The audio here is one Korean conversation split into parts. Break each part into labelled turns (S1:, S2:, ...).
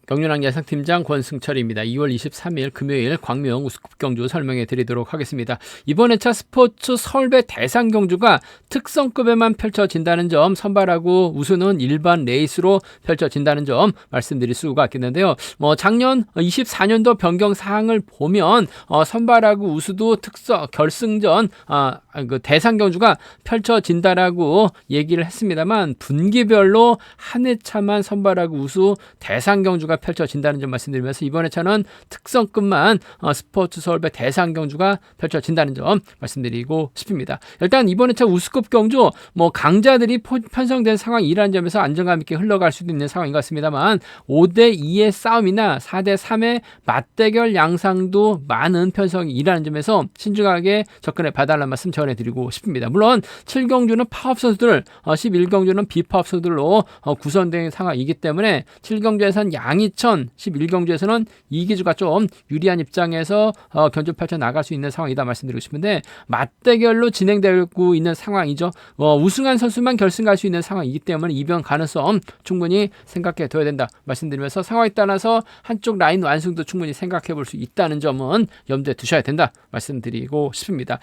S1: 경륜왕 예상팀장 권승철입니다. 2월 23일 금요일 광명 우스컵 경주 설명해 드리도록 하겠습니다. 이번 회차 스포츠 서울배 대상 경주가 특성급에만 펼쳐진다는 점, 선발하고 우수는 일반 레이스로 펼쳐진다는 점 말씀드릴 수가 있겠는데요. 작년 24년도 변경 사항을 보면 선발하고 우수도 결승전 그 대상 경주가 펼쳐진다라고 얘기를 했습니다만, 분기별로 한 회차만 선발하고 우수 대상 경주가 펼쳐진다는 점 말씀드리면서, 이번 회차는 특성급만 스포츠 서울배 대상 경주가 펼쳐진다는 점 말씀드리고 싶습니다. 일단 이번 회차 우수급 경주 강자들이 편성된 상황이라는 점에서 안정감 있게 흘러갈 수도 있는 상황인 것 같습니다만, 5대2의 싸움이나 4대3의 맞대결 양상도 많은 편성이라는 점에서 신중하게 접근해 봐달라는 말씀 전해드리고 싶습니다. 물론 7경주는 파업 선수들, 11경주는 비파업 선수들로 구성된 상황이기 때문에 7경주에서는 양희천, 11경주에서는 이기주가 좀 유리한 입장에서 견주 펼쳐 나갈 수 있는 상황이다 말씀드리고 싶은데, 맞대결로 진행되고 있는 상황이죠. 우승한 선수만 결승 갈 수 있는 상황이기 때문에 이변 가능성 충분히 생각해 둬야 된다 말씀드리면서, 상황에 따라서 한쪽 라인 완승도 충분히 생각해 볼 수 있다는 점은 염두에 두셔야 된다 말씀드리고 싶습니다.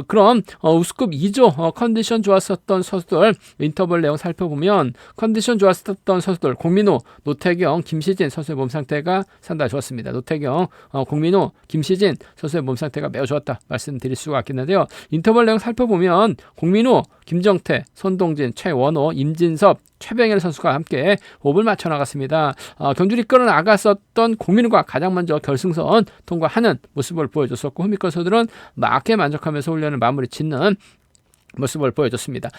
S1: 그럼 우스컵 2조 컨디션 좋았었던 선수들 인터벌 내용 살펴보면, 컨디션 좋았었던 선수들 공민호, 노태경, 김시진 선수의 몸 상태가 상당히 좋았습니다. 노태경, 공민호, 김시진 선수의 몸 상태가 매우 좋았다 말씀드릴 수가 있겠는데요. 인터벌 내용 살펴보면 공민호, 김정태, 손동진, 최원호, 임진섭, 최병일 선수가 함께 호흡을 맞춰 나갔습니다. 경주를 이끌어 나갔었던 공민호가 가장 먼저 결승선 통과하는 모습을 보여줬었고, 후미권 선수들은 막게 만족하면서 훈련을 마무리 짓는 모습을 보여줬습니다.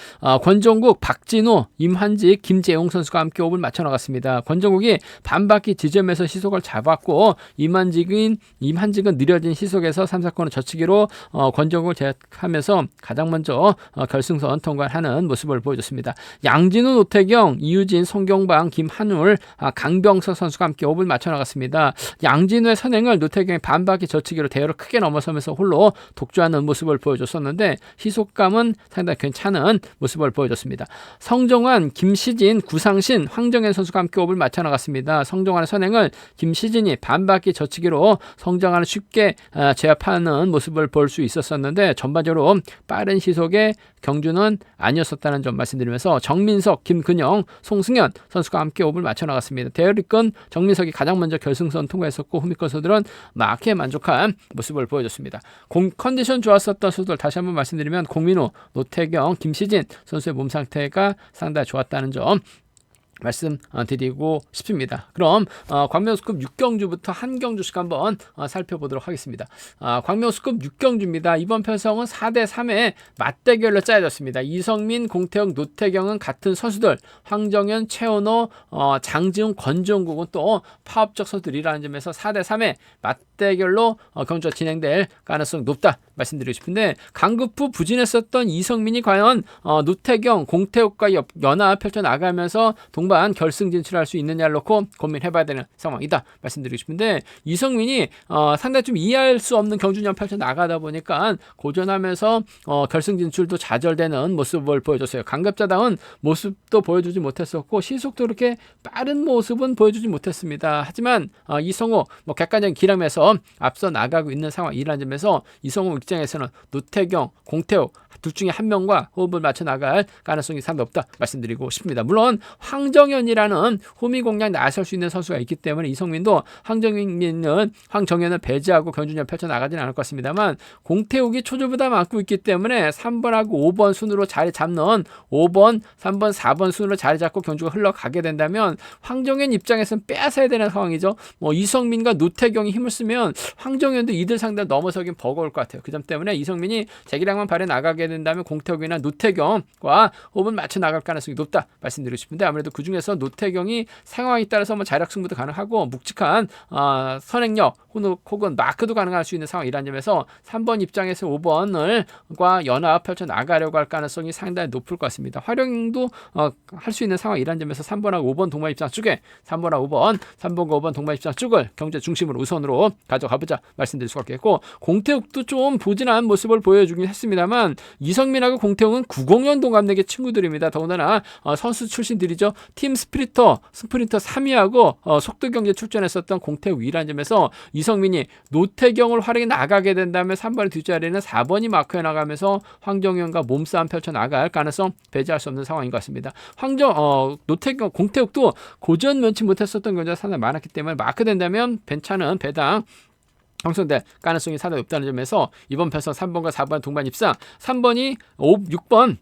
S1: 권종국, 박진호, 임한직, 김재용 선수가 함께 호흡을 맞춰 나갔습니다. 권종국이 반바퀴 지점에서 시속을 잡았고, 임한직은 느려진 시속에서 3, 4코너 젖히기로 권종국을 제압하면서 가장 먼저 결승선 통과하는 모습을 보여줬습니다. 양진우, 노태경, 이유진, 송경방, 김한울, 강병석 선수가 함께 호흡을 맞춰 나갔습니다. 양진우의 선행을 노태경의 반바퀴 젖히기로 대열을 크게 넘어서면서 홀로 독주하는 모습을 보여줬었는데, 시속감은 상당히 괜찮은 모습을 보여줬습니다. 성정환, 김시진, 구상신, 황정현 선수가 함께 호흡을 맞춰 나갔습니다. 성정환의 선행을 김시진이 반바퀴 젖히기로 성정환을 쉽게 제압하는 모습을 볼 수 있었었는데, 전반적으로 빠른 시속의 경주는 아니었었다는 점 말씀드리면서, 정민석, 김근영, 송승현 선수가 함께 호흡을 맞춰 나갔습니다. 대열이끈 정민석이 가장 먼저 결승선 통과했었고, 후미권 선수들은 막게 만족한 모습을 보여줬습니다. 컨디션 좋았었던 선수들 다시 한번 말씀드리면, 공민호, 노태경, 김시진 선수의 몸 상태가 상당히 좋았다는 점 말씀드리고 싶습니다. 그럼 광명우스컵 6경주부터 한 경주씩 한번 살펴보도록 하겠습니다. 광명우스컵 6경주입니다. 이번 편성은 4대3의 맞대결로 짜여졌습니다. 이성민, 공태영, 노태경은 같은 선수들, 황정현, 최원호, 장지훈, 권종국은 또 파업적 선수들이라는 점에서 4대3의 맞대결로 경주가 진행될 가능성이 높다 말씀드리고 싶은데, 강급후 부진했었던 이성민이 과연 노태경, 공태욱과 연합 펼쳐나가면서 동반 결승 진출할 수 있느냐를 놓고 고민해봐야 되는 상황이다 말씀드리고 싶은데, 이성민이 상당히 좀 이해할 수 없는 경주년 펼쳐나가다 보니까 고전하면서 결승 진출도 좌절되는 모습을 보여줬어요. 강급자다운 모습도 보여주지 못했었고, 시속도 그렇게 빠른 모습은 보여주지 못했습니다. 하지만 이성호 객관적인 기량에서 앞서 나가고 있는 상황이라는 점에서 이성호 입장에서는 노태경, 공태욱 둘 중에 한 명과 호흡을 맞춰 나갈 가능성이 상당히 높다 말씀드리고 싶습니다. 물론 황정현이라는 호미 공략 나설 수 있는 선수가 있기 때문에 이성민도 황정현을 배제하고 경주년 펼쳐 나가지는 않을 것 같습니다만, 공태욱이 초조부담 안고 있기 때문에 3번하고 5번 순으로 자리 잡는 5번, 3번, 4번 순으로 자리 잡고 경주가 흘러가게 된다면 황정현 입장에서는 빼앗아야 되는 상황이죠. 이성민과 노태경이 힘을 쓰면 황정현도 이들 상대로 넘어서긴 버거울 것 같아요. 그 점 때문에 이성민이 재기량만 발휘 나가게 된다면 공태욱이나 노태경과 호흡을 맞춰 나갈 가능성이 높다 말씀드리고 싶은데, 아무래도 그 중에서 노태경이 상황에 따라서 자력 승부도 가능하고 묵직한 선행력, 혹은 마크도 가능할 수 있는 상황이라는 점에서 3번 입장에서 5번과 연합 펼쳐 나가려고 할 가능성이 상당히 높을 것 같습니다. 활용도 할 수 있는 상황이라는 점에서 3번하고 5번 동반 입장 쪽에 3번하고 5번, 3번과 5번 동반 입장 쪽을 경제 중심으로 우선으로 가져가보자 말씀드릴 수가 있겠고, 공태욱도 좀 부진한 모습을 보여주긴 했습니다만 이성민하고 공태욱은 90년 동갑내기 친구들입니다. 더군다나 선수 출신들이죠. 팀 스프린터 3위하고 속도경제 출전했었던 공태욱 위라는 점에서 이성민이 노태경을 활용해 나가게 된다면 3번의 뒷자리는 4번이 마크해 나가면서 황정현과 몸싸움 펼쳐 나갈 가능성 배제할 수 없는 상황인 것 같습니다. 노태경, 공태욱도 고전 면치 못했었던 경우가 상당히 많았기 때문에 마크 된다면 괜찮은 배당 형성될 가능성이 상당히 높다는 점에서 이번 편성 3번과 4번 동반 입상, 3번이 6번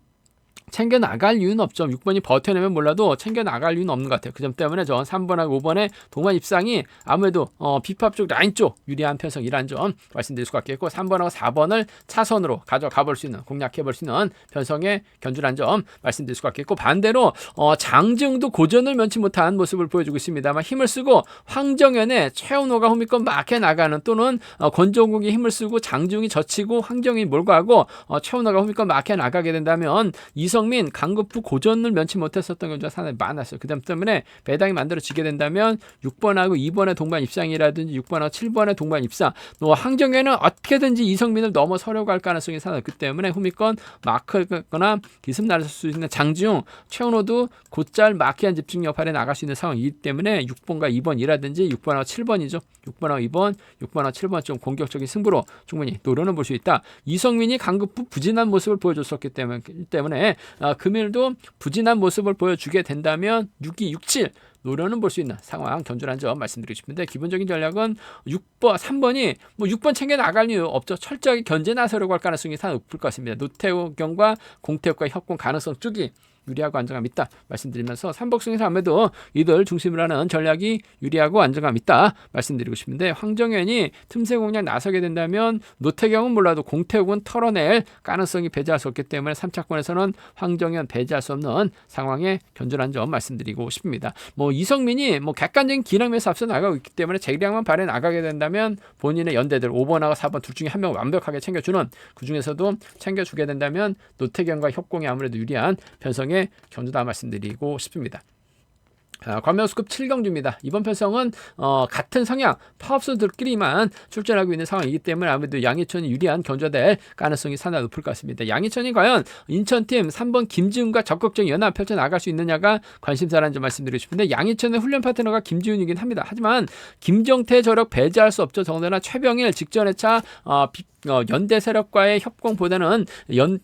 S1: 챙겨나갈 이유는 없죠. 6번이 버텨내면 몰라도 챙겨나갈 이유는 없는 것 같아요. 그 점 때문에 전 3번하고 5번의 동반 입상이 아무래도 비팝 쪽 라인 쪽 유리한 편성이라는 점 말씀드릴 수가 있겠고, 3번하고 4번을 차선으로 가져가 볼 수 있는, 공략해 볼 수 있는 편성의 견주란 점 말씀드릴 수가 있겠고, 반대로 장지웅도 고전을 면치 못한 모습을 보여주고 있습니다만 힘을 쓰고 황정현의 최은호가 호미권 막해 나가는, 또는 권종국이 힘을 쓰고 장지웅이 젖히고 황정현이 몰고 가고 최은호가 호미권 막해 나가게 된다면 이성민, 강급부 고전을 면치 못했었던 경우가 상당히 많았어요. 그 점 때문에 배당이 만들어지게 된다면 6번하고 2번의 동반 입상이라든지 6번하고 7번의 동반 입상, 황정현은 어떻게든지 이성민을 넘어서려고 할 가능성이 상당히 있기 때문에 후미권 마크거나 기습 나설 수 있는 장지웅, 최은호도 곧잘 마키한 집중 역할에 나갈 수 있는 상황이기 때문에 6번과 2번이라든지 6번하고 7번이죠. 6번하고 2번, 6번하고 7번 좀 공격적인 승부로 충분히 노려는 볼 수 있다. 이성민이 강급부 부진한 모습을 보여줬었기 때문에 금일도 부진한 모습을 보여주게 된다면 6-2, 6-7 노려는 볼 수 있는 상황 견주란 점 말씀드리고 싶은데, 기본적인 전략은 3번이 6번 챙겨 나갈 이유 없죠. 철저하게 견제 나서려고 할 가능성이 상당히 높을 것 같습니다. 노태경과 공태욱과 협공 가능성 쪽이 유리하고 안정감 있다 말씀드리면서, 삼복승에서 아무래도 이들 중심으로 하는 전략이 유리하고 안정감 있다 말씀드리고 싶은데, 황정현이 틈새 공략 나서게 된다면 노태경은 몰라도 공태욱은 털어낼 가능성이 배제할 수 없기 때문에 3차권에서는 황정현 배제할 수 없는 상황에 견주란 점 말씀드리고 싶습니다. 이성민이 객관적인 기량에서 앞서 나가고 있기 때문에 재량만 발휘 나가게 된다면 본인의 연대들 5번하고 4번 둘 중에 한 명을 완벽하게 챙겨주는, 그 중에서도 챙겨주게 된다면 노태경과 협공이 아무래도 유리한 편성에 견주다 말씀드리고 싶습니다. 관명수급 7경주입니다. 이번 편성은 같은 성향 파업수들끼리만 출전하고 있는 상황이기 때문에 아무래도 양희천이 유리한 견주될 가능성이 상당히 높을 것 같습니다. 양희천이 과연 인천팀 3번 김지훈과 적극적인 연합 펼쳐 나갈 수 있느냐가 관심사라는 점 말씀드리고 싶은데, 양희천의 훈련 파트너가 김지훈이긴 합니다. 하지만 김정태 저력 배제할 수 없죠. 더군다나 최병일 직전의 차 연대 세력과의 협공보다는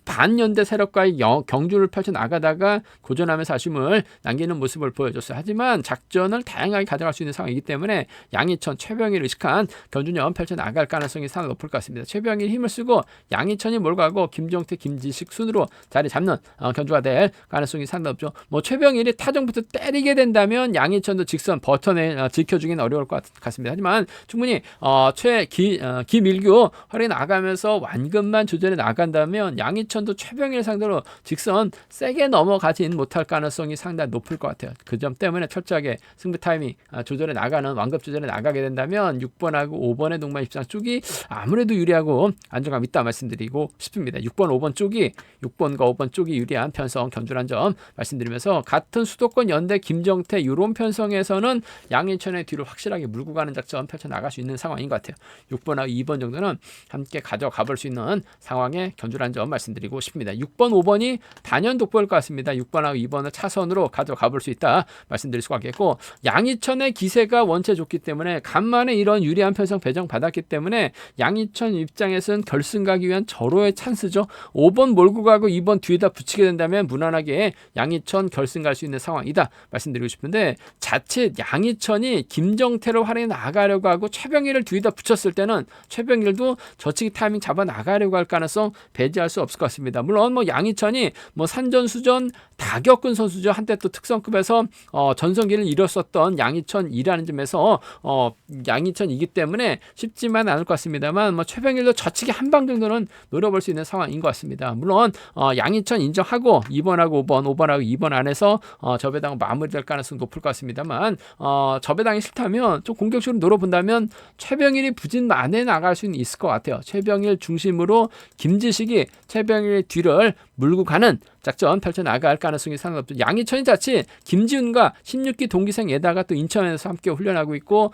S1: 반연대 세력과의 경주를 펼쳐 나가다가 고전하면서 아쉬움을 남기는 모습을 보여줬어요. 하지만 작전을 다양하게 가져갈 수 있는 상황이기 때문에 양희천, 최병일을 의식한 견주전 펼쳐 나갈 가능성이 상당히 높을 것 같습니다. 최병일이 힘을 쓰고 양희천이 몰고 가고 김정태, 김지식 순으로 자리 잡는 견주가 될 가능성이 상당히 높죠. 최병일이 타정부터 때리게 된다면 양희천도 직선 버튼에 지켜주기는 어려울 것 같습니다. 하지만 충분히 김일규 활약이 나가면서 완급만 조절해 나간다면 양희천도 최병일 상대로 직선 세게 넘어가진 못할 가능성이 상당히 높을 것 같아요. 그 점 때문에 철저하게 승부 타이밍 조절해 나가는, 완급 조절해 나가게 된다면 6번하고 5번의 동반 입상 쪽이 아무래도 유리하고 안정감 있다 말씀드리고 싶습니다. 6번, 5번 쪽이 6번과 5번 쪽이 유리한 편성 견주란 점 말씀드리면서, 같은 수도권 연대 김정태 이런 편성에서는 양희천의 뒤를 확실하게 물고 가는 작전 펼쳐 나갈 수 있는 상황인 것 같아요. 6번하고 2번 정도는 함께 가져가 볼 수 있는 상황에 견주란 점 말씀드리고 싶습니다. 6번, 5번이 단연 돋보일 것 같습니다. 6번하고 2번을 차선으로 가져가 볼 수 있다 말씀드릴 수가 있겠고, 양희천의 기세가 원체 좋기 때문에 간만에 이런 유리한 편성 배정 받았기 때문에 양희천 입장에서는 결승 가기 위한 절호의 찬스죠. 5번 몰고 가고 2번 뒤에다 붙이게 된다면 무난하게 양희천 결승 갈 수 있는 상황이다 말씀드리고 싶은데, 자칫 양희천이 김정태를 활용해 나가려고 하고 최병일을 뒤에다 붙였을 때는 최병일도 저치 저치기 타이밍 잡아 나가려고 할 가능성 배제할 수 없을 것 같습니다. 물론 뭐 양희천이 뭐 산전수전 다 겪은 선수죠. 한때 또 특성급에서 전성기를 이뤘었던 양희천이라는 점에서 양희천이기 때문에 쉽지만 않을 것 같습니다만 뭐 최병일도 저치기 한 방 정도는 노려볼 수 있는 상황인 것 같습니다. 물론 양희천 인정하고 2번하고 5번하고 2번 안에서 저배당 마무리될 가능성 높을 것 같습니다만 저배당이 싫다면 좀 공격적으로 노려본다면 최병일이 부진 만에 나갈 수는 있을 것 같아요. 최병일 중심으로 김지식이 최병일의 뒤를 물고 가는 작전 펼쳐나갈 가능성이 상당히 높죠. 양희천이 자칫 김지훈과 16기 동기생에다가 또 인천에서 함께 훈련하고 있고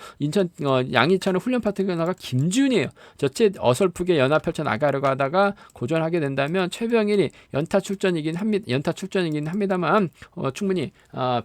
S1: 양희천의 훈련 파트너가 김지훈이에요. 저칫 어설프게 연합 펼쳐나가려고 하다가 고전하게 된다면 최병일이 연타 출전이긴 합니다만 충분히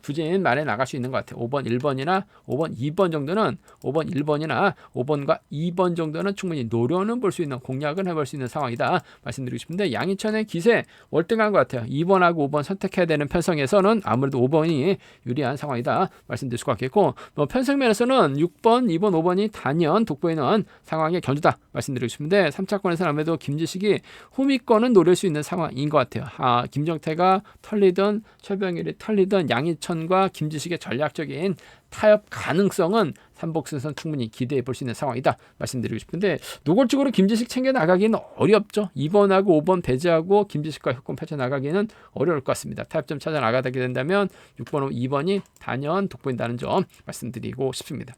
S1: 부진 만에 나갈 수 있는 것 같아요. 5번 1번이나 5번 2번 정도는 5번 1번이나 5번과 2번 정도는 충분히 노려는 볼 수 있는 공략은 해볼 수 있는 상황이다 말씀드리고 싶은데 양희천의 기세 월등한 것 같아요. 2번하고 5번 선택해야 되는 편성에서는 아무래도 5번이 유리한 상황이다 말씀드릴 수 같겠고 뭐 편성면에서는 6번, 2번, 5번이 단연 돋보이는 상황의 견주다 말씀드리고 싶은데 3차권에서는 아무래도 김지식이 후미권은 노릴 수 있는 상황인 것 같아요. 김정태가 털리든 최병일이 털리든 양희천과 김지식의 전략적인 타협 가능성은 삼복승선 충분히 기대해 볼 수 있는 상황이다 말씀드리고 싶은데 노골적으로 김지식 챙겨 나가기는 어렵죠. 2번하고 5번 배제하고 김지식과 협공 펼쳐 나가기는 어려울 것 같습니다. 타협점 찾아 나가게 된다면 6번, 2번이 단연 돋보인다는 점 말씀드리고 싶습니다.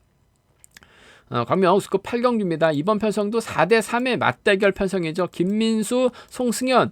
S1: 광명 우스급 8경주입니다. 이번 편성도 4대3의 맞대결 편성이죠. 김민수, 송승현,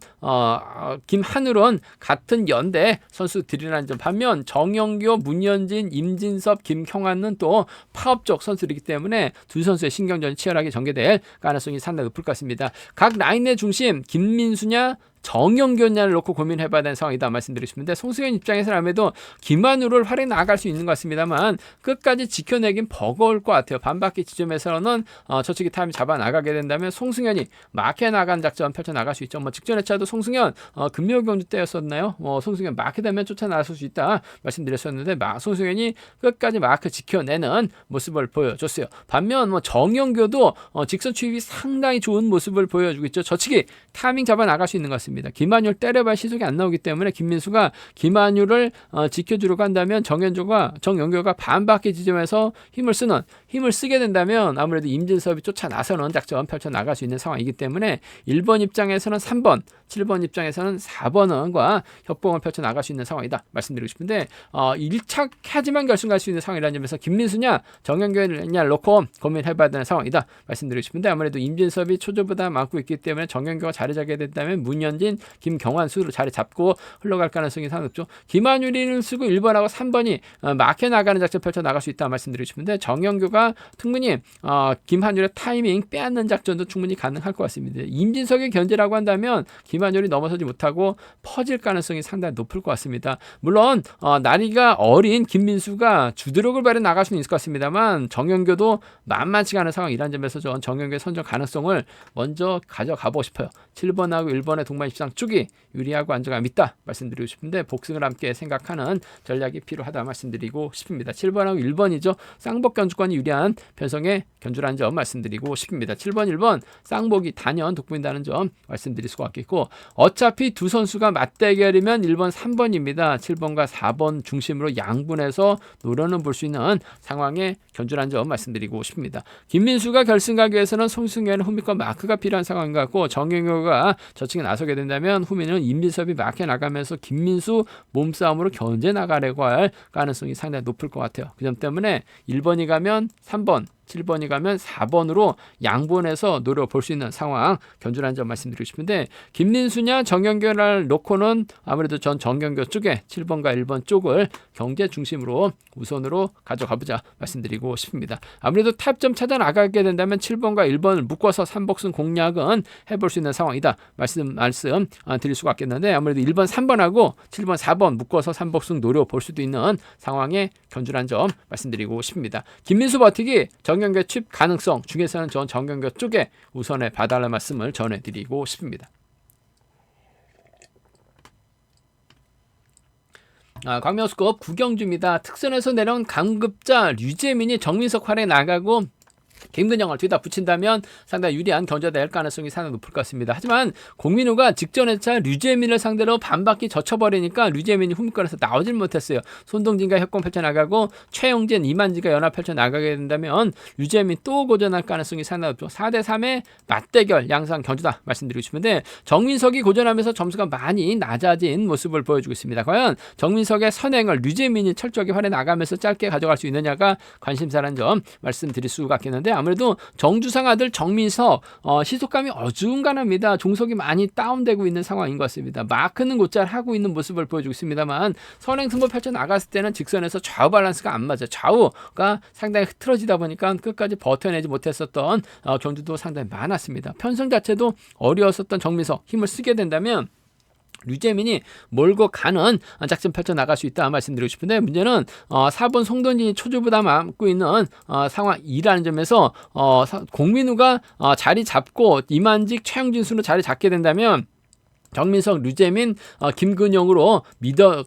S1: 김한울은 같은 연대 선수들이라는 점. 반면 정영교, 문현진, 임진섭, 김형환은 또 파업 쪽 선수이기 때문에 두 선수의 신경전이 치열하게 전개될 가능성이 상당히 높을 것 같습니다. 각 라인의 중심 김민수냐 정영교냐를 놓고 고민해봐야 되는 상황이다 말씀드리고 싶은데 송승현 입장에서는 아무래도 김한우를 활에 나갈 수 있는 것 같습니다만 끝까지 지켜내긴 버거울 것 같아요. 반바퀴 지점에서는 저측이 타임 잡아 나가게 된다면 송승현이 마케 나간 작전 펼쳐 나갈 수 있죠. 뭐 직전에 차도 송승현 금요경주 때였었나요? 송승현 마케 되면 쫓아 나설 수 있다 말씀드렸었는데 송승현이 끝까지 마크 지켜내는 모습을 보여줬어요. 반면 뭐 정영교도 직선 추입이 상당히 좋은 모습을 보여주고 있죠. 저측이 타이밍 잡아 나갈 수 있는 것 같습니다. 김한율 때려봐 시속이 안 나오기 때문에 김민수가 김한율을 지켜주려고 한다면 정영교가 반바퀴 지점에서 힘을 쓰게 된다면 아무래도 임진섭이 쫓아 나서는 작전 펼쳐 나갈 수 있는 상황이기 때문에 1번 입장에서는 3번, 7번 입장에서는 4번과 협봉을 펼쳐 나갈 수 있는 상황이다 말씀드리고 싶은데 1착하지만 결승 갈 수 있는 상황이라는 점에서 김민수냐 정영교냐를 놓고 고민해봐야 되는 상황이다 말씀드리고 싶은데 아무래도 임진섭이 초조보다 많고 있기 때문에 정영교가 자리 잡게 된다면 문현진, 김경환 수로 자리 잡고 흘러갈 가능성이 상당히 높죠. 김한율이를 쓰고 1번하고 3번이 막혀 나가는 작전 펼쳐 나갈 수 있다 말씀드리고 싶은데 정영교가 충분히 김한율의 타이밍 빼앗는 작전도 충분히 가능할 것 같습니다. 임진석의 견제라고 한다면 김한율이 넘어서지 못하고 퍼질 가능성이 상당히 높을 것 같습니다. 물론 나이가 어린 김민수가 주드력을 발휘해 나갈 수는 있을 것 같습니다만 정영교도 만만치가 않은 상황이라는 점에서 전 정영교의 선정 가능성을 먼저 가져가 보고 싶어요. 7번하고 1번의 동반 입상 쪽이 유리하고 안정감 있다 말씀드리고 싶은데 복승을 함께 생각하는 전략이 필요하다 말씀드리고 싶습니다. 7번하고 1번이죠. 쌍복 견주권이 유리한 편성의 견주라는 점 말씀드리고 싶습니다. 7번, 1번 쌍복이 단연 돋보인다는 점 말씀드릴 수가 있겠고 어차피 두 선수가 맞대결이면 1번, 3번입니다. 7번과 4번 중심으로 양분해서 노려는 볼 수 있는 상황의 견주라는 점 말씀드리고 싶습니다. 김민수가 결승 가기 위해서는 송승현, 후미권 마크가 필요한 상황인 것 같고 정영효가 저층에 나서게 된다면 후미는 임진섭이 마크에 나가면서 김민수 몸싸움으로 견제 나가려고 할 가능성이 상당히 높을 것 같아요. 그 점 때문에 1번이 가면 3번 7번이 가면 4번으로 양분해서 노려볼 수 있는 상황 견주라는 점 말씀드리고 싶은데 김민수냐 정영교를 놓고는 아무래도 전 정영교 쪽에 7번과 1번 쪽을 경제 중심으로 우선으로 가져가보자 말씀드리고 싶습니다. 아무래도 타협점 찾아 나가게 된다면 7번과 1번을 묶어서 3복승 공략은 해볼 수 있는 상황이다 말씀 드릴 수가 있겠는데 아무래도 1번 3번하고 7번 4번 묶어서 3복승 노려볼 수도 있는 상황의 견주라는 점 말씀드리고 싶습니다. 김민수 버티기 정경교 칩 가능성 중에서는 전 정경교 쪽에 우선에 봐달라는 말씀을 전해드리고 싶습니다. 광명수급 구경주입니다. 특선에서 내려온 강급자 류재민이 정민석 활에 나가고 김근영을 뒤다 붙인다면 상당히 유리한 경주가 될 가능성이 상당히 높을 것 같습니다. 하지만 공민우가 직전 회차 류재민을 상대로 반바퀴 젖혀버리니까 류재민이 후미권에서 나오질 못했어요. 손동진과 협공 펼쳐나가고 최용진, 이만지가 연합 펼쳐나가게 된다면 류재민 또 고전할 가능성이 상당히 높죠. 4대3의 맞대결 양상 경주다 말씀드리고 싶은데 정민석이 고전하면서 점수가 많이 낮아진 모습을 보여주고 있습니다. 과연 정민석의 선행을 류재민이 철저하게 활에 나가면서 짧게 가져갈 수 있느냐가 관심사라는 점 말씀드릴 수가 있겠는데 아무래도 정주상 아들 정민석 시속감이 어중간합니다. 종속이 많이 다운되고 있는 상황인 것 같습니다. 마크는 곧잘 하고 있는 모습을 보여주고 있습니다만 선행 승부 펼쳐 나갔을 때는 직선에서 좌우 밸런스가 안 맞아요. 좌우가 상당히 흐트러지다 보니까 끝까지 버텨내지 못했었던 경주도 상당히 많았습니다. 편성 자체도 어려웠었던 정민석 힘을 쓰게 된다면 류재민이 몰고 가는 작전 펼쳐 나갈 수 있다 말씀드리고 싶은데 문제는 4번 송동진이 초조보다 남고 있는 상황이라는 점에서 공민우가 자리 잡고 이만직 최영진 순으로 자리 잡게 된다면 정민석, 류재민, 김근영으로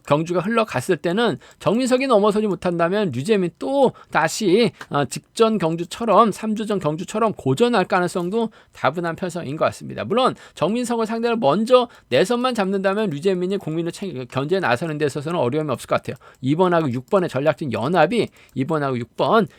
S1: 경주가 흘러갔을 때는 정민석이 넘어서지 못한다면 류재민 또 다시 직전 경주처럼 3주전 경주처럼 고전할 가능성도 다분한 편성인 것 같습니다. 물론 정민석을 상대로 먼저 내선만 잡는다면 류재민이 공민우 견제에 나서는 데 있어서는 어려움이 없을 것 같아요. 2번하고 6번의 전략진 연합이 2번하고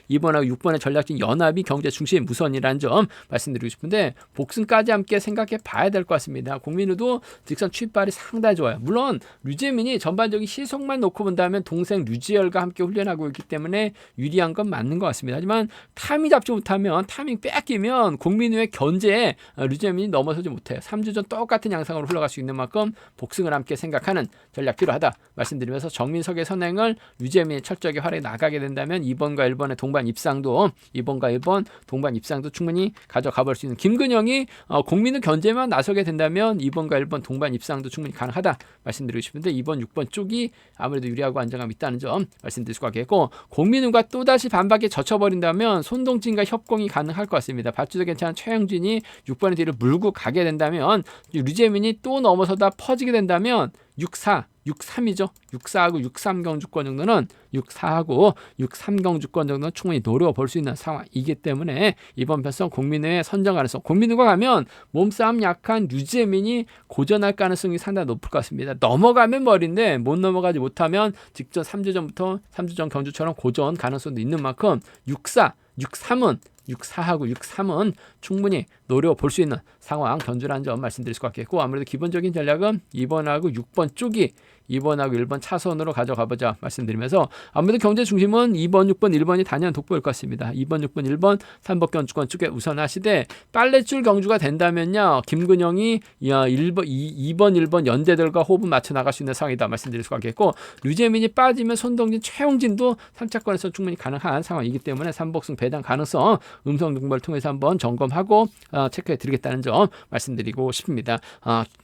S1: 6번의 전략진 연합이 경제 중심 우선이라는 점 말씀드리고 싶은데 복승까지 함께 생각해 봐야 될 것 같습니다. 공민우도 직선 추입발이 상당히 좋아요. 물론 류재민이 전반적인 시속만 놓고 본다면 동생 류지열과 함께 훈련하고 있기 때문에 유리한 건 맞는 것 같습니다. 하지만 타이밍 잡지 못하면 타이밍 뺏기면 공민우의 견제에 류재민이 넘어서지 못해요. 3주전 똑같은 양상으로 흘러갈 수 있는 만큼 복승을 함께 생각하는 전략 필요하다 말씀드리면서 정민석의 선행을 류재민이 철저하게 활에 나가게 된다면 2번과 1번의 동반 입상도 2번과 1번 동반 입상도 충분히 가져가 볼 수 있는 김근영이 공민우 견제만 나서게 된다면 2번과 1번 동반 입상도 충분히 가능하다 말씀드리고 싶은데 2번, 6번 쪽이 아무래도 유리하고 안정감이 있다는 점 말씀드릴 수가 있겠고 공민우가 또다시 반박에 젖혀버린다면 손동진과 협공이 가능할 것 같습니다. 발주도 괜찮은 최영진이 6번의 뒤를 물고 가게 된다면 류재민이 또 넘어서다 퍼지게 된다면 6-4, 6-3이죠. 6-4하고 6-3 경주권 정도는 6-4하고 6-3 경주권 정도는 충분히 노려볼 수 있는 상황이기 때문에 이번 편성 공민우의 선정 가능성 공민우가 가면 몸싸움 약한 류재민이 고전할 가능성이 상당히 높을 것 같습니다. 넘어가면 머리인데 못 넘어가지 못하면 직전 3주전부터 3주전 경주처럼 고전 가능성도 있는 만큼 6-4, 6-3은 6-4하고 6-3은 충분히 노려볼 수 있는 상황 견주라는 점 말씀드릴 수 있겠고 아무래도 기본적인 전략은 2번하고 6번 쪽이 2번하고 1번 차선으로 가져가보자 말씀드리면서 아무래도 경제 중심은 2번, 6번, 1번이 단연 돋보일 것 같습니다. 2번, 6번, 1번 3번 경주권 쪽에 우선하시되 빨래줄 경주가 된다면요. 김근영이 2번, 1번 연대들과 호흡 맞춰 나갈 수 있는 상황이다 말씀드릴 수가 있겠고 류재민이 빠지면 손동진, 최용진도 3차권에서 충분히 가능한 상황이기 때문에 3복승 배당 가능성 음성 정보를 통해서 한번 점검하고 체크해 드리겠다는 점 말씀드리고 싶습니다.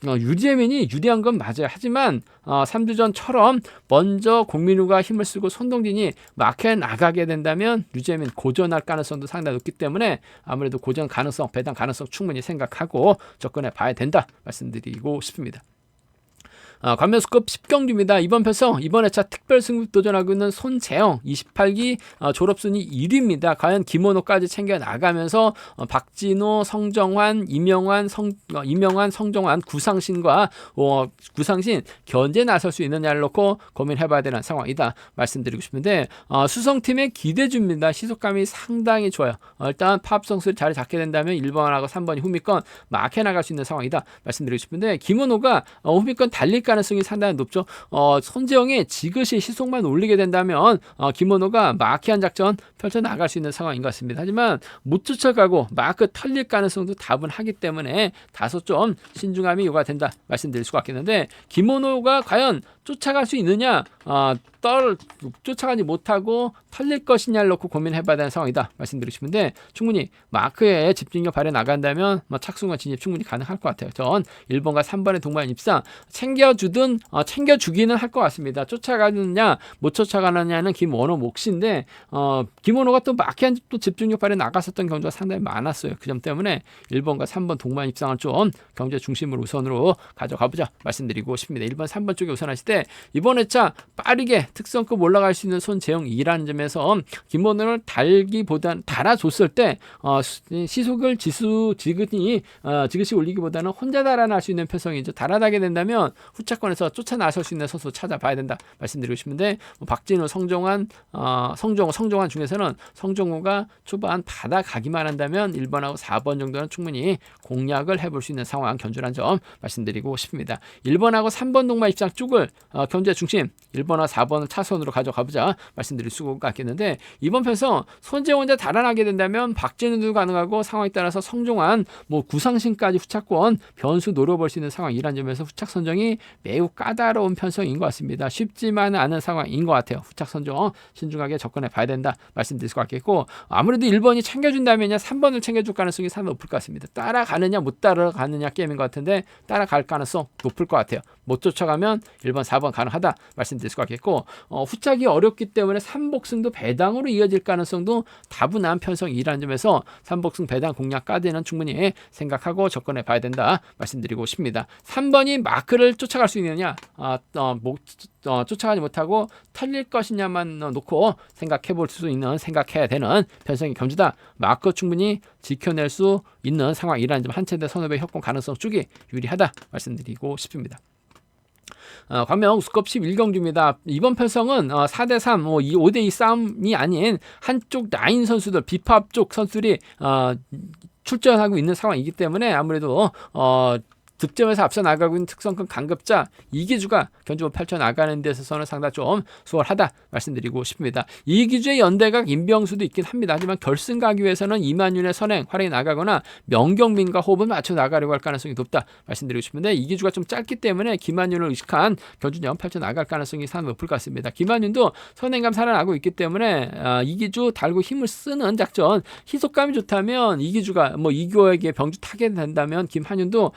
S1: 류재민이 유리한 건 맞아요. 하지만 3주전처럼 먼저 공민우가 힘을 쓰고 손동진이 막혀 나가게 된다면 류재민 고전할 가능성도 상당히 높기 때문에 아무래도 고전 가능성, 배당 가능성 충분히 생각하고 접근해 봐야 된다 말씀드리고 싶습니다. 관면수급 10경주입니다. 이번 편성 이번 회차 특별 승급 도전하고 있는 손재영 28기 졸업순위 1위입니다. 과연 김원호까지 챙겨 나가면서 박진호, 성정환, 이명환, 성정환, 구상신과 구상신 견제 나설 수 있느냐를 놓고 고민해봐야 되는 상황이다 말씀드리고 싶은데 수성팀의 기대주입니다. 시속감이 상당히 좋아요. 일단 팝성수를 자리 잡게 된다면 1번하고 3번이 후미권 막혀 나갈 수 있는 상황이다 말씀드리고 싶은데 김원호가 후미권 달릴 가능성이 상당히 높죠. 손재영의 지그시 시속만 올리게 된다면 김원호가 마키한 작전 펼쳐 나갈 수 있는 상황인 것 같습니다. 하지만 못 쫓아가고 마크 털릴 가능성도 다분하기 때문에 다소 좀 신중함이 요구된다 말씀드릴 수가 있겠는데 김원호가 과연 쫓아갈 수 있느냐 쫓아가지 못하고 털릴 것이냐를 놓고 고민해봐야 되는 상황이다 말씀드리고 싶은데 충분히 마크에 집중력 발휘 나간다면 착승과 진입 충분히 가능할 것 같아요. 전 1번과 3번의 동반 입상 챙겨주든 챙겨주기는 할 것 같습니다. 쫓아가느냐 못 쫓아가느냐는 김원호 몫인데 김원호가 또 마크에 또 집중력 발휘 나갔었던 경주가 상당히 많았어요. 그 점 때문에 1번과 3번 동반 입상을 좀 경제 중심으로 우선으로 가져가보자 말씀드리고 싶습니다. 1번, 3번 쪽에 우선하실 때 싶은데 이번 회차 빠르게 특성급 올라갈 수 있는 손재영이라는 점에서 기본을 달아줬을 때 시속을 지그시 올리기보다는 혼자 달아날 수 있는 편성이죠. 달아나게 된다면 후차권에서 쫓아나설 수 있는 선수 찾아봐야 된다 말씀드리고 싶은데 박진우, 성종환 중에서는 성종호가 초반 받아가기만 한다면 1번하고 4번 정도는 충분히 공략을 해볼 수 있는 상황 견주란 점 말씀드리고 싶습니다. 1번하고 3번 동반 입장 쪽을 견주의 중심 1번과 4번을 차선으로 가져가보자 말씀드릴 수가 있겠는데 이번 편성 손재영 혼자 달아나게 된다면 박진우도 가능하고 상황에 따라서 성종환 구상신까지 후차권 변수 노려볼 수 있는 상황이란 점에서 후착 선정이 매우 까다로운 편성인 것 같습니다. 쉽지만 않은 상황인 것 같아요. 후착 선정 신중하게 접근해 봐야 된다 말씀드릴 수가 있겠고 아무래도 1번이 챙겨준다면 3번을 챙겨줄 가능성이 상당히 높을 것 같습니다. 따라가느냐 못 따라가느냐 게임인 것 같은데 따라갈 가능성 높을 것 같아요. 못 쫓아가면 1번, 4번 가능하다 말씀드릴 수가 있겠고 후착이 어렵기 때문에 3복승도 배당으로 이어질 가능성도 다분한 편성이라는 점에서 3복승 배당 공략까지는 충분히 생각하고 접근해 봐야 된다 말씀드리고 싶습니다. 3번이 마크를 쫓아갈 수 있느냐 쫓아가지 못하고 털릴 것이냐만 놓고 생각해야 되는 편성이 견주다. 마크 충분히 지켜낼 수 있는 상황이라는 점 한체대 선업의 협공 가능성 쪽이 유리하다 말씀드리고 싶습니다. 광명 우스컵 11경주입니다. 이번 편성은 4대3 5대2 싸움이 아닌 한쪽 라인 선수들 비팝 쪽 선수들이 출전하고 있는 상황이기 때문에 아무래도 득점에서 앞서 나가고 있는 특성급 강급자 이기주가 견주를 펼쳐나가는 데 있어서는 상당히 좀 수월하다 말씀드리고 싶습니다. 이기주의 연대각 임병수도 있긴 합니다. 하지만 결승 가기 위해서는 이만윤의 선행 활약이 나가거나 명경민과 호흡을 맞춰 나가려고 할 가능성이 높다 말씀드리고 싶은데 이기주가 좀 짧기 때문에 김한윤을 의식한 견주전 펼쳐나갈 가능성이 상당히 높을 것 같습니다. 김한윤도 선행감 살아나고 있기 때문에 이기주 달고 힘을 쓰는 작전 희속감이 좋다면 이기주가 이교에게 병주 타게 된다면 김한윤도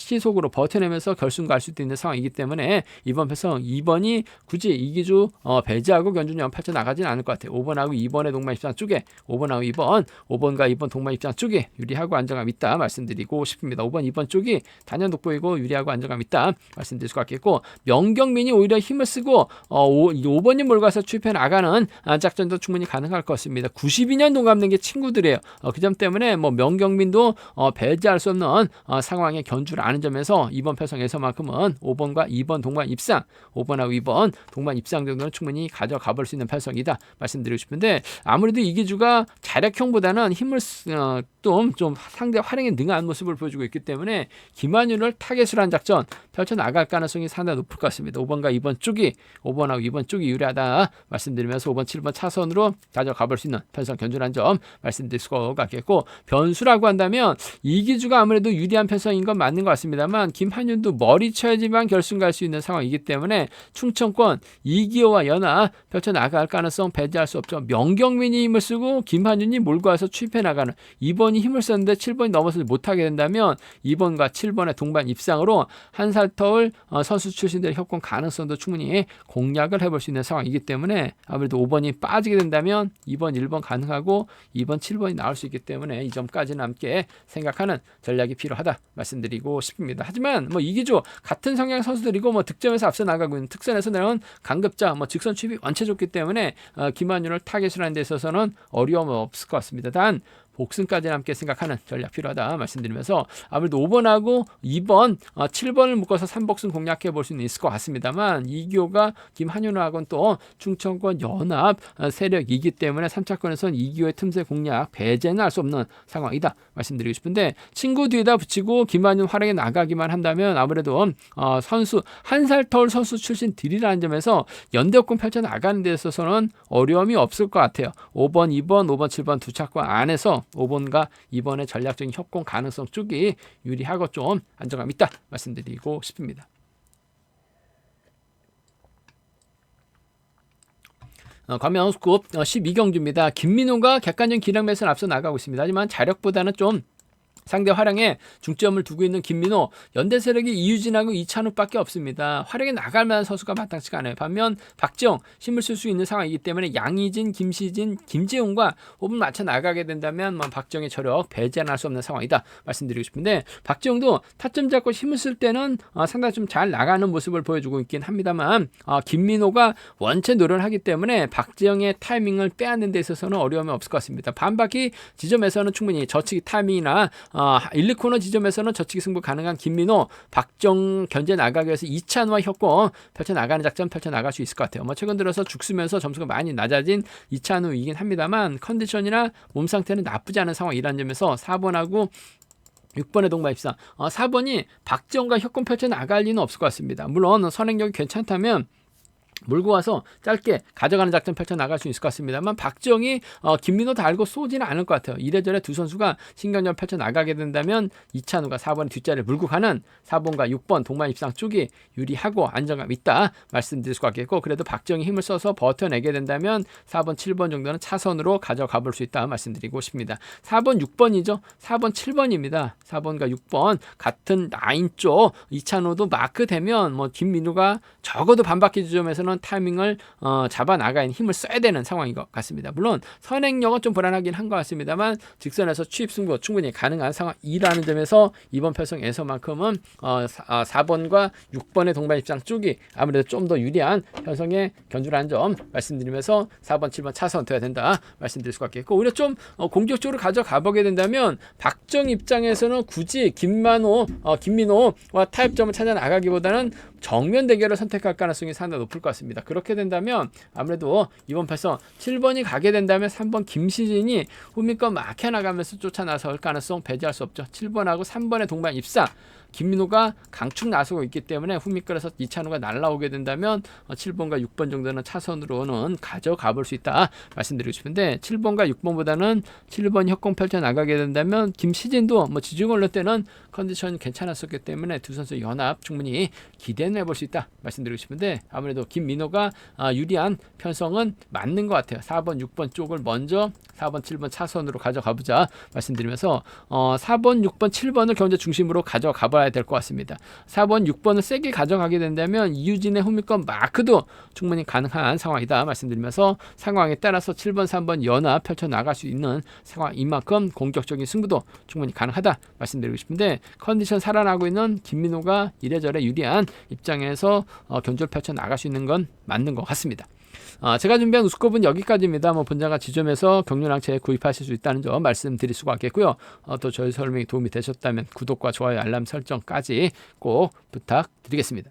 S1: 시속으로 버텨내면서 결승 갈 수도 있는 상황이기 때문에 이번 편성 2번이 굳이 이기주 배제하고 견주전 펼쳐나가지는 않을 것 같아요. 5번하고 2번의 동반 입장 쪽에 5번하고 5번과 2번 동반 입장 쪽이 유리하고 안정감 있다 말씀드리고 싶습니다. 5번, 2번 쪽이 단연 돋보이고 유리하고 안정감 있다 말씀드릴 수가 있겠고 명경민이 오히려 힘을 쓰고 5번이 몰고 가서 추입해 나가는 작전도 충분히 가능할 것 같습니다. 92년 동갑된 게 친구들이에요. 그 점 때문에 명경민도 배제할 수 없는 상황에 견주를 아는 점에서 이번 편성에서만큼은 5번과 2번 동반 입상 5번하고 2번 동반 입상 정도는 충분히 가져가 볼 수 있는 편성이다 말씀드리고 싶은데 아무래도 이기주가 자력형보다는 힘을 좀 상대 활용에 능한 모습을 보여주고 있기 때문에 김한윤을 타겟으로 한 작전 펼쳐나갈 가능성이 상당히 높을 것 같습니다. 5번과 2번 쪽이 5번하고 2번 쪽이 유리하다 말씀드리면서 5번, 7번 차선으로 가져가 볼 수 있는 편성 견주란 점 말씀드릴 수가 있겠고 변수라고 한다면 이기주가 아무래도 유리한 편성인 건 맞는 것 같습니다만 김한윤도 머리 쳐야지만 결승 갈 수 있는 상황이기 때문에 충청권 이기호와 연합 펼쳐나갈 가능성 배제할 수 없죠. 명경민이 힘을 쓰고 김한윤이 몰고 와서 추입해 나가는 2번이 힘을 썼는데 7번이 넘어서지 못하게 된다면 2번과 7번의 동반 입상으로 한 살 터울 선수 출신들의 협공 가능성도 충분히 공략을 해볼 수 있는 상황이기 때문에 아무래도 5번이 빠지게 된다면 2번, 1번 가능하고 2번, 7번이 나올 수 있기 때문에 이 점까지는 함께 생각하는 전략이 필요하다 말씀드리고 싶습니다. 하지만 이기주 같은 성향 선수들이고 득점에서 앞서 나가고 있는 특선에서는 강급자 직선 추입이 원체 좋기 때문에 김한윤을 타겟으로 하는 데 있어서는 어려움은 없을 것 같습니다. 단 복승까지 함께 생각하는 전략 필요하다 말씀드리면서 아무래도 5번하고 2번, 7번을 묶어서 3복승 공략해 볼 수는 있을 것 같습니다만 이기호가 김한윤하고는 또 충청권 연합 세력이기 때문에 3차권에서는 이기호의 틈새 공략 배제는 할 수 없는 상황이다 말씀드리고 싶은데 친구 뒤에다 붙이고 김한윤 활약에 나가기만 한다면 아무래도 선수 한 살 터울 선수 출신들이라는 점에서 연대협공 펼쳐나가는 데 있어서는 어려움이 없을 것 같아요. 5번, 2번, 5번, 7번 두 차권 안에서 5번과 2번의 전략적인 협공 가능성 쪽이 유리하고 좀 안정감 있다 말씀드리고 싶습니다. 광명스급 12경주입니다. 김민호가 객관적인 기량 매선 앞서 나가고 있습니다. 하지만 자력보다는 좀 상대 활약에 중점을 두고 있는 김민호, 연대 세력이 이유진하고 이찬욱밖에 없습니다. 활약에 나갈 만한 선수가 마땅치가 않아요. 반면 박지영 힘을 쓸 수 있는 상황이기 때문에 양의진, 김시진, 김재웅과 호흡을 맞춰 나가게 된다면 박지영의 저력 배제할 수 없는 상황이다 말씀드리고 싶은데, 박지영도 타점 잡고 힘을 쓸 때는 상당히 좀 잘 나가는 모습을 보여주고 있긴 합니다만 김민호가 원체 노련을 하기 때문에 박지영의 타이밍을 빼앗는 데 있어서는 어려움이 없을 것 같습니다. 반바퀴 지점에서는 충분히 저치기 타이밍이나 1, 2코너 지점에서는 저치기 승부 가능한 김민호, 박정 견제 나가기 위해서 이찬우와 협공 펼쳐나가는 작전 펼쳐나갈 수 있을 것 같아요. 최근 들어서 죽쓰면서 점수가 많이 낮아진 이찬우이긴 합니다만 컨디션이나 몸 상태는 나쁘지 않은 상황이라는 점에서 4번하고 6번의 동반 입상, 4번이 박지영과 협공 펼쳐나갈 리는 없을 것 같습니다. 물론 선행력이 괜찮다면 몰고 와서 짧게 가져가는 작전 펼쳐나갈 수 있을 것 같습니다만 박지영이 김민호 달고 쏘지는 않을 것 같아요. 이래저래 두 선수가 신경전 펼쳐나가게 된다면 이찬우가 4번의 뒷자리를 물고 가는 4번과 6번 동반 입상 쪽이 유리하고 안정감 있다 말씀드릴 수가 있겠고, 그래도 박지영이 힘을 써서 버텨내게 된다면 4번, 7번 정도는 차선으로 가져가 볼 수 있다 말씀드리고 싶습니다. 4번, 6번이죠. 4번, 7번입니다. 4번과 6번 같은 라인 쪽 이찬우도 마크되면 김민호가 적어도 반바퀴 지점에서는 타이밍을 잡아 나가는 힘을 써야 되는 상황인 것 같습니다. 물론 선행력은 좀 불안하긴 한 것 같습니다만 직선에서 취입 승부 충분히 가능한 상황이라는 점에서 이번 편성에서만큼은 4번과 6번의 동반 입장 쪽이 아무래도 좀 더 유리한 편성에 견주라는 점 말씀드리면서 4번, 7번 차선 돼야 된다 말씀드릴 수가 있겠고, 오히려 좀 공격적으로 가져가 보게 된다면 박정 입장에서는 굳이 김민호와 타협점을 찾아 나가기보다는 정면 대결을 선택할 가능성이 상당히 높을 것 같습니다. 그렇게 된다면 아무래도 이번 편성 7번이 가게 된다면 3번 김시진이 후미권 막혀 나가면서 쫓아나설 가능성 배제할 수 없죠. 7번하고 3번의 동반 입상, 김민호가 강축 나서고 있기 때문에 후미권에서 이찬우가 날라오게 된다면 7번과 6번 정도는 차선으로는 가져가 볼 수 있다 말씀드리고 싶은데, 7번과 6번보다는 7번 협공 펼쳐 나가게 된다면 김시진도 지중 올릴 때는 컨디션이 괜찮았었기 때문에 두 선수 연합 충분히 기대해 볼 수 있다 말씀드리고 싶은데, 아무래도 김민호가 유리한 편성은 맞는 것 같아요. 4번, 6번 쪽을 먼저 4번, 7번 차선으로 가져가 보자 말씀드리면서 4번, 6번, 7번을 경제 중심으로 가져가 봐야 될 것 같습니다. 4번, 6번을 세게 가져가게 된다면 이유진의 후미권 마크도 충분히 가능한 상황이다 말씀드리면서 상황에 따라서 7번, 3번 연합 펼쳐나갈 수 있는 상황인 만큼 공격적인 승부도 충분히 가능하다 말씀드리고 싶은데, 컨디션 살아나고 있는 김민호가 이래저래 유리한 입장에서 견주를 펼쳐나갈 수 있는 건 맞는 것 같습니다. 제가 준비한 우스컵은 여기까지입니다. 본장과 지점에서 격륜항체 구입하실 수 있다는 점 말씀드릴 수가 있겠고요. 또 저희 설명이 도움이 되셨다면 구독과 좋아요, 알람 설정까지 꼭 부탁드리겠습니다.